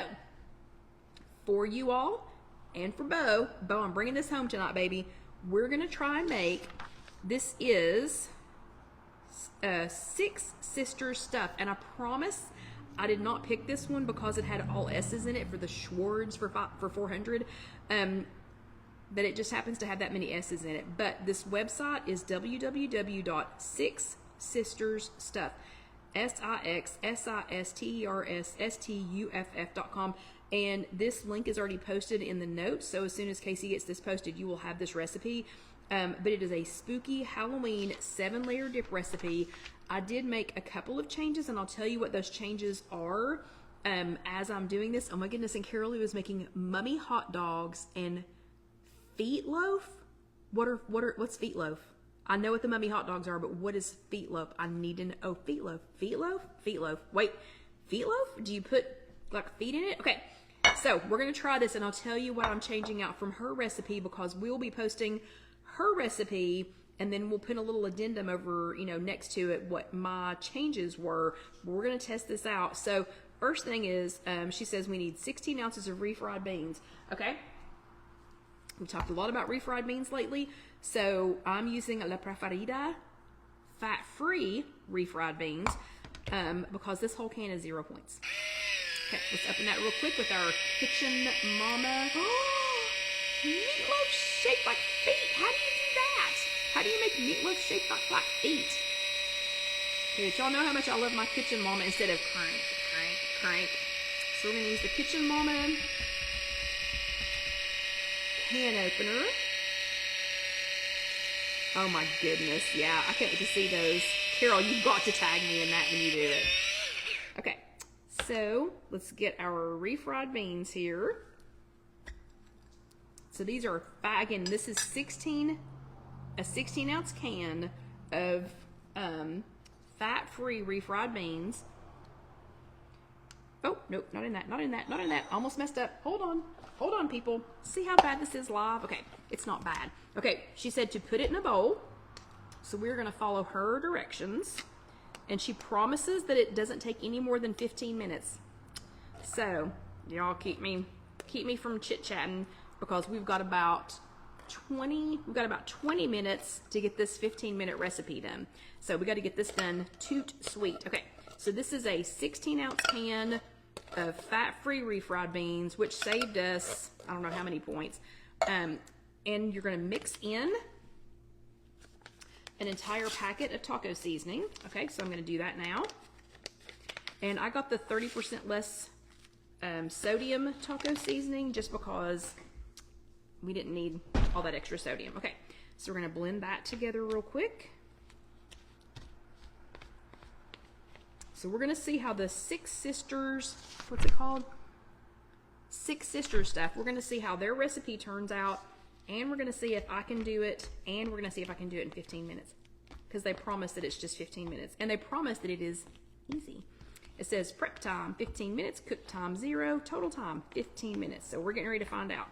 for you all, and for Bo, I'm bringing this home tonight, baby. We're going to try and make, this is 6 Sisters stuff. And I promise I did not pick this one because it had all S's in it for the Schwartz for 400. But it just happens to have that many S's in it. But this website is www.6sistersstuff, SIXSISTERSSTUFF.com. And this link is already posted in the notes. So as soon as Casey gets this posted, you will have this recipe. But it is a spooky Halloween 7-layer dip recipe. I did make a couple of changes, and I'll tell you what those changes are as I'm doing this. Oh my goodness, and Carol was making mummy hot dogs and feet loaf. What's feet loaf? I know what the mummy hot dogs are, but what is feet loaf? I need to know. Oh, feet loaf. Wait, feet loaf? Do you put like feet in it? Okay. So we're going to try this, and I'll tell you what I'm changing out from her recipe, because we'll be posting her recipe, and then we'll put a little addendum over, you know, next to it what my changes were. But we're going to test this out. So first thing is, she says we need 16 ounces of refried beans. Okay. We've talked a lot about refried beans lately. So I'm using La Preferida fat-free refried beans because this whole can is 0 points. Okay, let's open that real quick with our Kitchen Mama. Meatloaf shaped like feet. How do you do that? How do you make meatloaf shaped like feet? Okay, but y'all know how much I love my Kitchen Mama instead of crank. So we're going to use the Kitchen Mama can opener. Oh my goodness, yeah, I can't wait to see those. Carol, you've got to tag me in that when you do it. Okay, so let's get our refried beans here. So these are, again, this is a 16-ounce can of fat-free refried beans. Oh, nope, not in that. Almost messed up. Hold on, people. See how bad this is live? Okay, it's not bad. Okay, she said to put it in a bowl. So we're going to follow her directions. And she promises that it doesn't take any more than 15 minutes. So, y'all keep me from chit-chatting, because we've got about we've got about 20 minutes to get this 15-minute recipe done. So we got to get this done toot sweet. Okay, so this is a 16-ounce can of fat-free refried beans, which saved us, I don't know how many points. And you're going to mix in an entire packet of taco seasoning. Okay, so I'm going to do that now. And I got the 30% less sodium taco seasoning just because we didn't need all that extra sodium. Okay, so we're going to blend that together real quick. So we're going to see how the Six Sisters, what's it called? Six Sisters stuff. We're going to see how their recipe turns out, and we're going to see if I can do it, and we're going to see if I can do it in 15 minutes. Because they promise that it's just 15 minutes, and they promise that it is easy. It says prep time 15 minutes, cook time 0, total time 15 minutes. So we're getting ready to find out.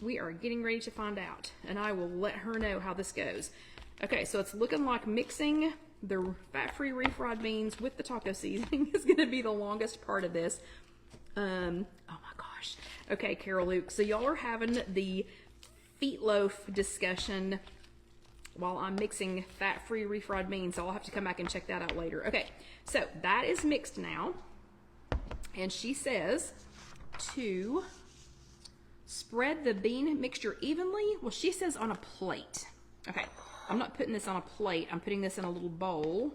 We are getting ready to find out, and I will let her know how this goes. Okay, so it's looking like mixing the fat-free refried beans with the taco seasoning is going to be the longest part of this. Oh my gosh. Okay, Carol Luke. So y'all are having the feetloaf discussion while I'm mixing fat-free refried beans. So I'll have to come back and check that out later. Okay, so that is mixed now. And she says to spread the bean mixture evenly. Well, she says on a plate. Okay, I'm not putting this on a plate. I'm putting this in a little bowl.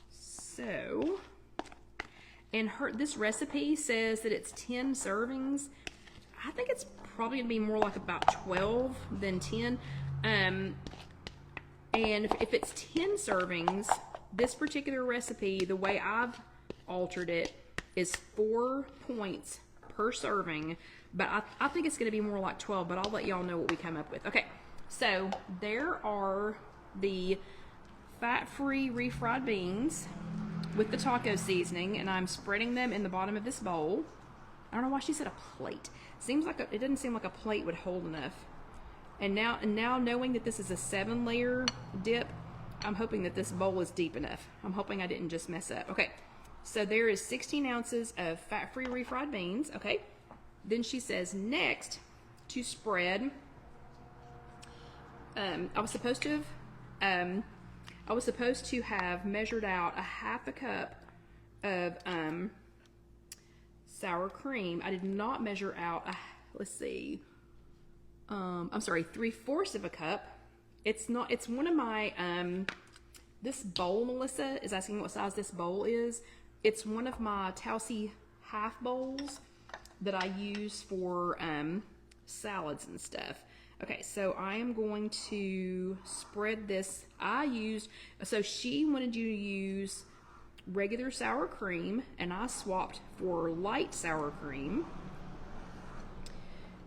So, and this recipe says that it's 10 servings. I think it's probably gonna be more like about 12 than 10. And if it's 10 servings, this particular recipe, the way I've altered it, is 4 points per serving. But I think it's gonna be more like 12, but I'll let y'all know what we come up with. Okay, so there are the fat-free refried beans with the taco seasoning, and I'm spreading them in the bottom of this bowl. I don't know why she said a plate. Seems like it doesn't seem like a plate would hold enough. And now knowing that this is a 7-layer dip, I'm hoping that this bowl is deep enough. I'm hoping I didn't just mess up. Okay, so there is 16 ounces of fat-free refried beans. Okay, then she says next to spread. I was supposed to have measured out a half a cup of sour cream. I did not measure out, let's see, I'm sorry, 3/4 of a cup. It's one of my, this bowl, Melissa is asking what size this bowl is. It's one of my Tausi half bowls that I use for salads and stuff. Okay, so I am going to spread this. So she wanted you to use regular sour cream, and I swapped for light sour cream.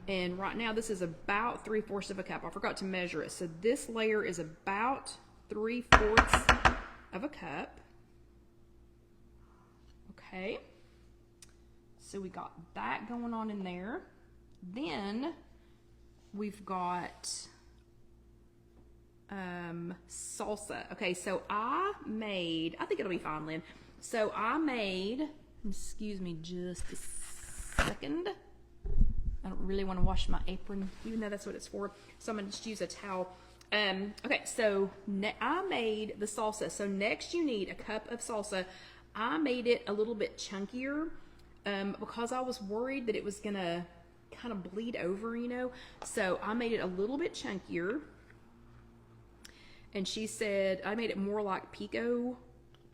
And right now this is about 3/4 of a cup. I forgot to measure it. So this layer is about 3/4 of a cup. Okay. So we got that going on in there. Then we've got salsa. Okay, so I think it'll be fine, Lynn. So I made, excuse me just a second. I don't really want to wash my apron, even though that's what it's for. So I'm going to just use a towel. Okay, so I made the salsa. So next you need a cup of salsa. I made it a little bit chunkier because I was worried that it was going to kind of bleed over, you know. So I made it a little bit chunkier. And she said I made it more like pico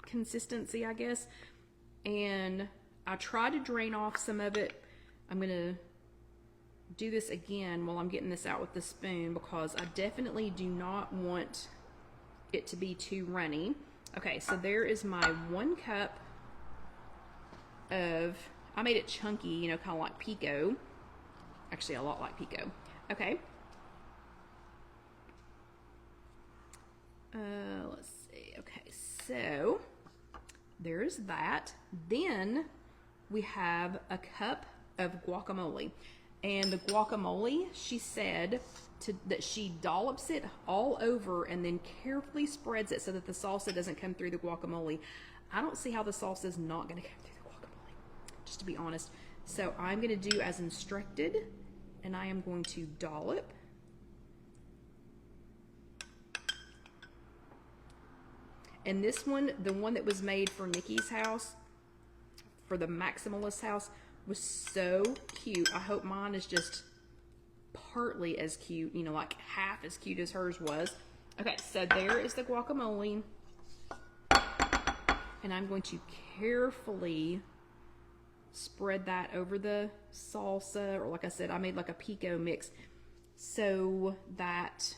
consistency, I guess. And I tried to drain off some of it. I'm going to do this again while I'm getting this out with the spoon because I definitely do not want it to be too runny. Okay, so there is my 1 cup of, I made it chunky, you know, kind of like pico. Actually, a lot like pico. Okay. Let's see. Okay, so there's that. Then we have a cup of guacamole. And the guacamole, she said that she dollops it all over and then carefully spreads it so that the salsa doesn't come through the guacamole. I don't see how the salsa is not going to come through the guacamole, just to be honest. So I'm going to do as instructed, and I am going to dollop. And this one, the one that was made for Nikki's house, for the Maximalist house, was so cute. I hope mine is just partly as cute, you know, like half as cute as hers was. Okay, so there is the guacamole. And I'm going to carefully spread that over the salsa, or like I said, I made like a pico mix, so that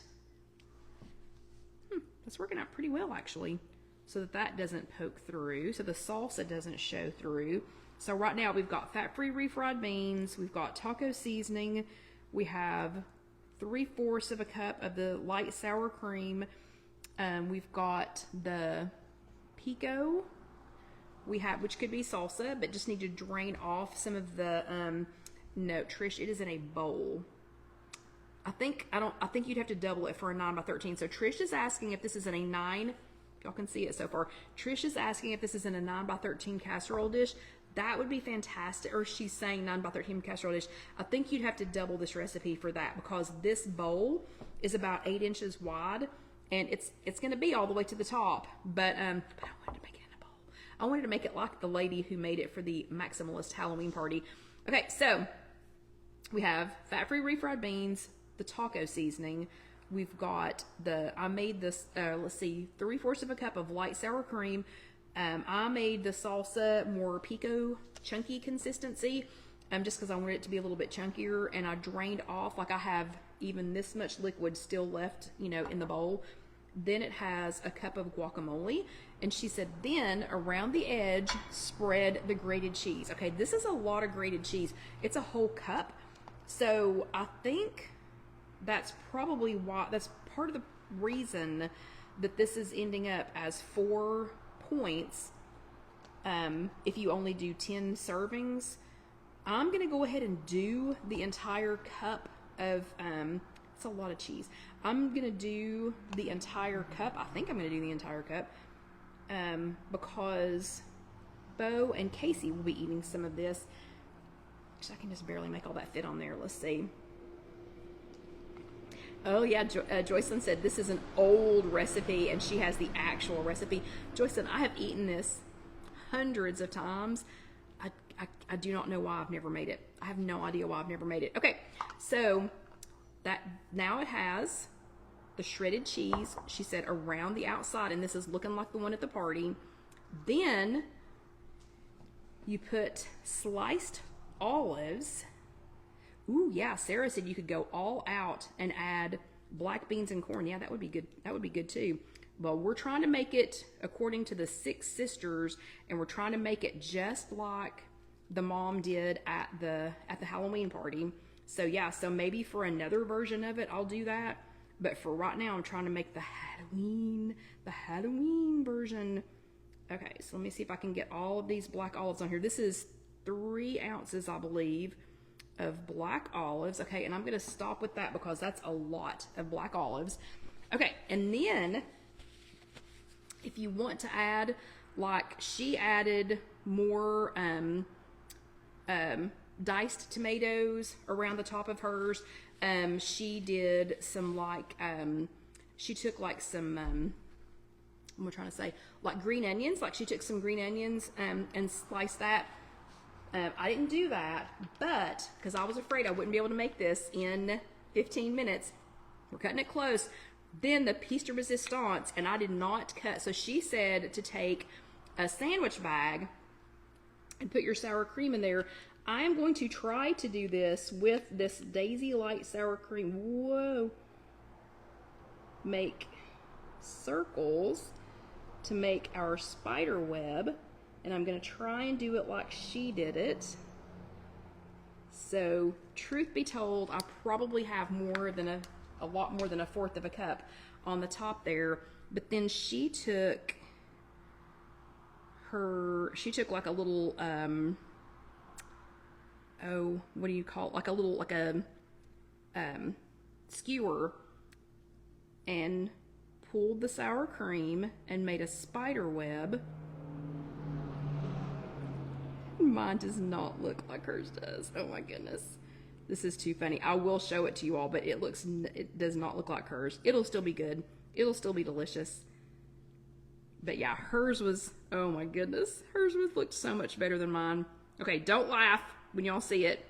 that's working out pretty well actually, so that that doesn't poke through, so the salsa doesn't show through. So right now we've got fat-free refried beans, we've got taco seasoning, we have 3/4 of a cup of the light sour cream, we've got the pico, we have, which could be salsa, but just need to drain off some of the, no, Trish, it is in a bowl. I think you'd have to double it for a 9x13. So Trish is asking if this is in a 9, y'all can see it so far. Trish is asking if this is in a 9x13 casserole dish. That would be fantastic. Or she's saying 9x13 casserole dish. I think you'd have to double this recipe for that, because this bowl is about 8 inches wide, and it's going to be all the way to the top. But I wanted to make it in a bowl. I wanted to make it like the lady who made it for the Maximalist Halloween party. Okay, so we have fat-free refried beans, the taco seasoning. We've got I made this, let's see, 3/4 of a cup of light sour cream. I made the salsa more pico, chunky consistency, just because I wanted it to be a little bit chunkier, and I drained off, like I have even this much liquid still left, you know, in the bowl. Then it has a cup of guacamole, and she said then around the edge spread the grated cheese. Okay, this is a lot of grated cheese. It's a whole cup, so I think that's probably why, that's part of the reason that this is ending up as 4 points if you only do 10 servings. I'm gonna go ahead and do the entire cup of it's a lot of cheese. I'm gonna do the entire cup. I think I'm gonna do the entire cup because Bo and Casey will be eating some of this. I can just barely make all that fit on there. Let's see. Oh yeah, Joycelyn said this is an old recipe, and she has the actual recipe. Joycelyn, I have eaten this hundreds of times. I do not know why I've never made it. I have no idea why I've never made it. Okay, so that now it has the shredded cheese, she said, around the outside, and this is looking like the one at the party. Then you put sliced olives. Ooh, yeah, Sarah said you could go all out and add black beans and corn. Yeah, that would be good. That would be good too. Well, we're trying to make it according to the 6 sisters, and we're trying to make it just like the mom did at the Halloween party. So yeah, so maybe for another version of it, I'll do that. But for right now, I'm trying to make the Halloween version. Okay, so let me see if I can get all of these black olives on here. This is 3 ounces, I believe, of black olives. Okay, and I'm gonna stop with that because that's a lot of black olives. Okay, and then if you want to add, like she added more diced tomatoes around the top of hers. She did some like she took like some what am I trying to say, like green onions, like she took some green onions and sliced that. I didn't do that, but because I was afraid I wouldn't be able to make this in 15 minutes. We're cutting it close. Then the piece de resistance, and I did not cut. So she said to take a sandwich bag and put your sour cream in there. I am going to try to do this with this Daisy Light sour cream. Whoa. Make circles to make our spider web. And I'm going to try and do it like she did it. So, truth be told, I probably have more than a lot more than 1/4 of a cup on the top there. But then she took like a little, oh, what do you call it? Like a skewer, and pulled the sour cream and made a spider web. Mine does not look like hers does. Oh my goodness. This is too funny. I will show it to you all, but it does not look like hers. It'll still be good. It'll still be delicious. But yeah, hers was, oh my goodness. Hers looked so much better than mine. Okay, don't laugh when y'all see it.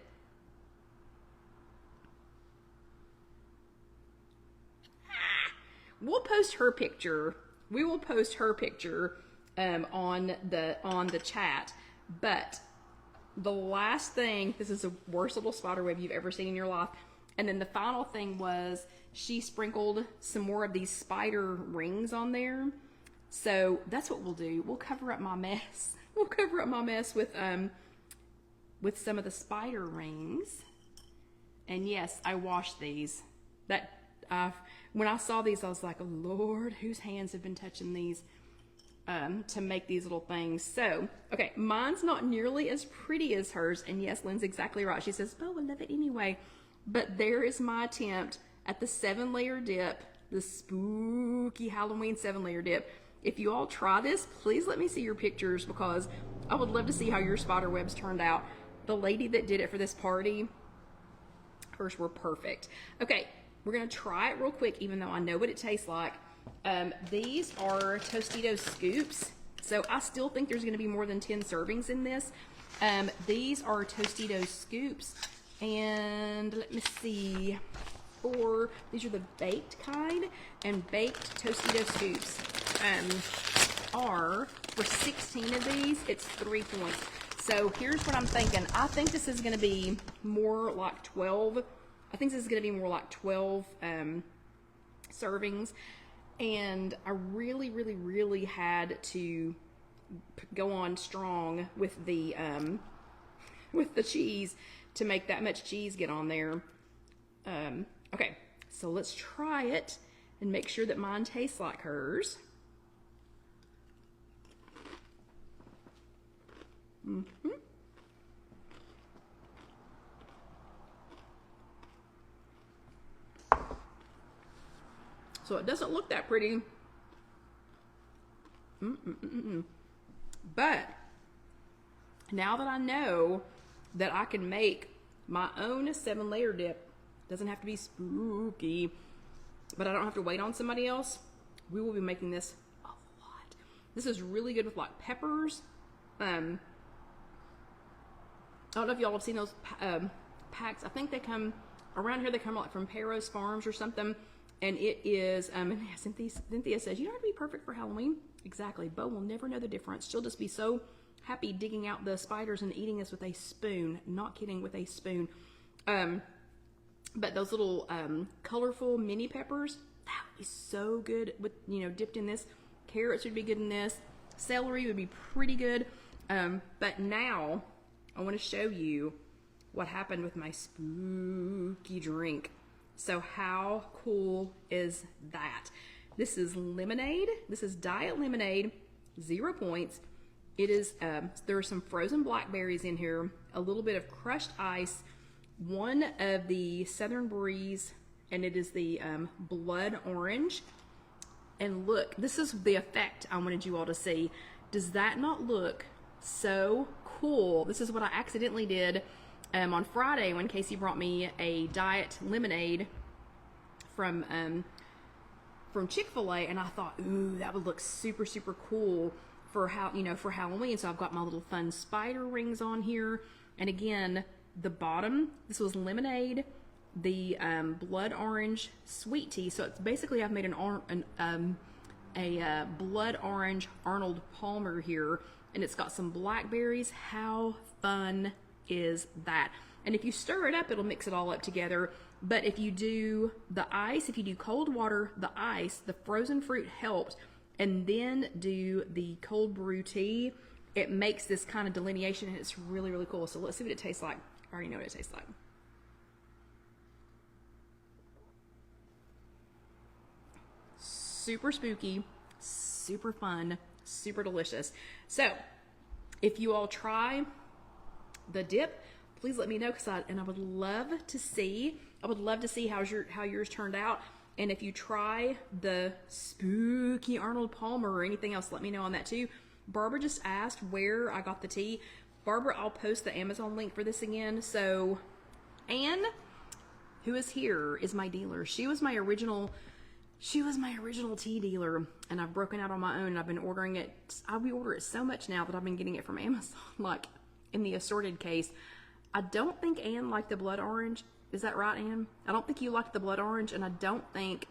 We'll post her picture. We will post her picture on the chat. But the last thing, this is the worst little spider web you've ever seen in your life. And then the final thing was she sprinkled some more of these spider rings on there. So that's what we'll do. We'll cover up my mess. We'll cover up my mess with some of the spider rings. And yes, I washed these. When I saw these, I was like, oh, Lord, whose hands have been touching these to make these little things? So, okay, mine's not nearly as pretty as hers. And yes, Lynn's exactly right. She says, oh, I love it anyway. But there is my attempt at the 7-layer dip, the spooky Halloween 7-layer dip. If you all try this, please let me see your pictures because I would love to see how your spider webs turned out. The lady that did it for this party, hers were perfect. Okay, we're gonna try it real quick, even though I know what it tastes like. These are Tostitos scoops, so I still think there's gonna be more than 10 servings in this. These are Tostitos scoops, and let me see. These are the baked kind, and baked Tostitos scoops are, for 16 of these, it's 3 points. So here's what I'm thinking. I think this is gonna be more like 12. I think this is gonna be more like 12 servings. And I really, really, really had to go on strong with the cheese to make that much cheese get on there. Okay, so let's try it and make sure that mine tastes like hers. So it doesn't look that pretty. But now that I know that I can make my own 7-layer dip, doesn't have to be spooky, but I don't have to wait on somebody else, we will be making this a lot. This is really good with like peppers. I don't know if y'all have seen those packs. I think they come around here. They come like from Pero's Farms or something. And it is, Cynthia says, you don't have to be perfect for Halloween. Exactly. Bo will never know the difference. She'll just be so happy digging out the spiders and eating this with a spoon. Not kidding, with a spoon. But those little colorful mini peppers, that would be so good with, dipped in this. Carrots would be good in this. Celery would be pretty good. But now I want to show you what happened with my spooky drink. So how cool is that? This is lemonade. This is diet lemonade, 0 points. It is, there are some frozen blackberries in here, a little bit of crushed ice, one of the Southern Breeze, and it is the blood orange. And look, this is the effect I wanted you all to see. Does that not look so cool? This is what I accidentally did on Friday when Casey brought me a diet lemonade from Chick-fil-A, and I thought, ooh, that would look super, super cool for for Halloween. So I've got my little fun spider rings on here. And again, the bottom, this was lemonade, the blood orange sweet tea. So it's basically, I've made a blood orange Arnold Palmer here, and it's got some blackberries. How fun is that? And if you stir it up, it'll mix it all up together. But if you do the ice, if you do cold water, the ice, the frozen fruit helped, and then do the cold brew tea, it makes this kind of delineation, and it's really, really cool. So let's see what it tastes like. I already know what it tastes like. Super spooky, super fun, super delicious. So if you all try the dip, please let me know, I would love to see how yours turned out. And if you try the spooky Arnold Palmer or anything else, let me know on that too. Barbara just asked where I got the tea. Barbara, I'll post the Amazon link for this again. So Anne, who is here, is my dealer. She was my original tea dealer, and I've broken out on my own, and I've been ordering it. We order it so much now that I've been getting it from Amazon, like in the assorted case. I don't think Anne liked the blood orange. Is that right, Anne? I don't think you liked the blood orange, and I don't think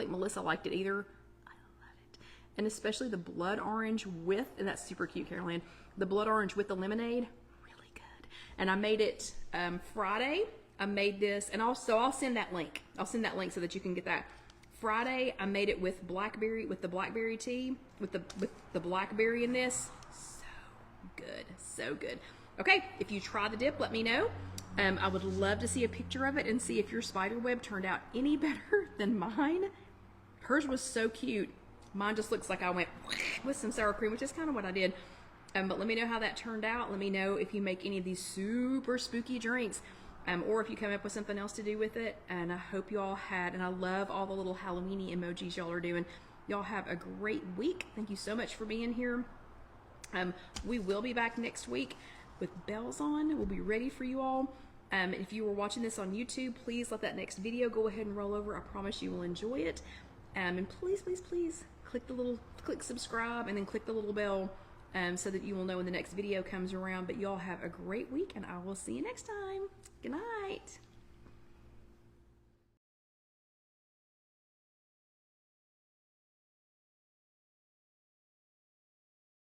Melissa liked it either. I love it. And especially the blood orange with, and that's super cute, Carol Ann, the blood orange with the lemonade, really good. And I made it Friday. I made this, and also I'll send that link. I'll send that link so that you can get that. Friday, I made it with blackberry, with the blackberry tea, with the blackberry in this. So good, so good. Okay, if you try the dip, let me know. I would love to see a picture of it and see if your spider web turned out any better than mine. Hers was so cute. Mine just looks like I went with some sour cream, which is kind of what I did. But let me know how that turned out. Let me know if you make any of these super spooky drinks, or if you come up with something else to do with it. And I hope you all had, and I love all the little Halloween-y emojis y'all are doing. Y'all have a great week. Thank you so much for being here. We will be back next week with bells on. We'll be ready for you all. If you were watching this on YouTube, please let that next video go ahead and roll over. I promise you will enjoy it. And please, please, please click subscribe and then click the little bell so that you will know when the next video comes around. But y'all have a great week, and I will see you next time. Good night.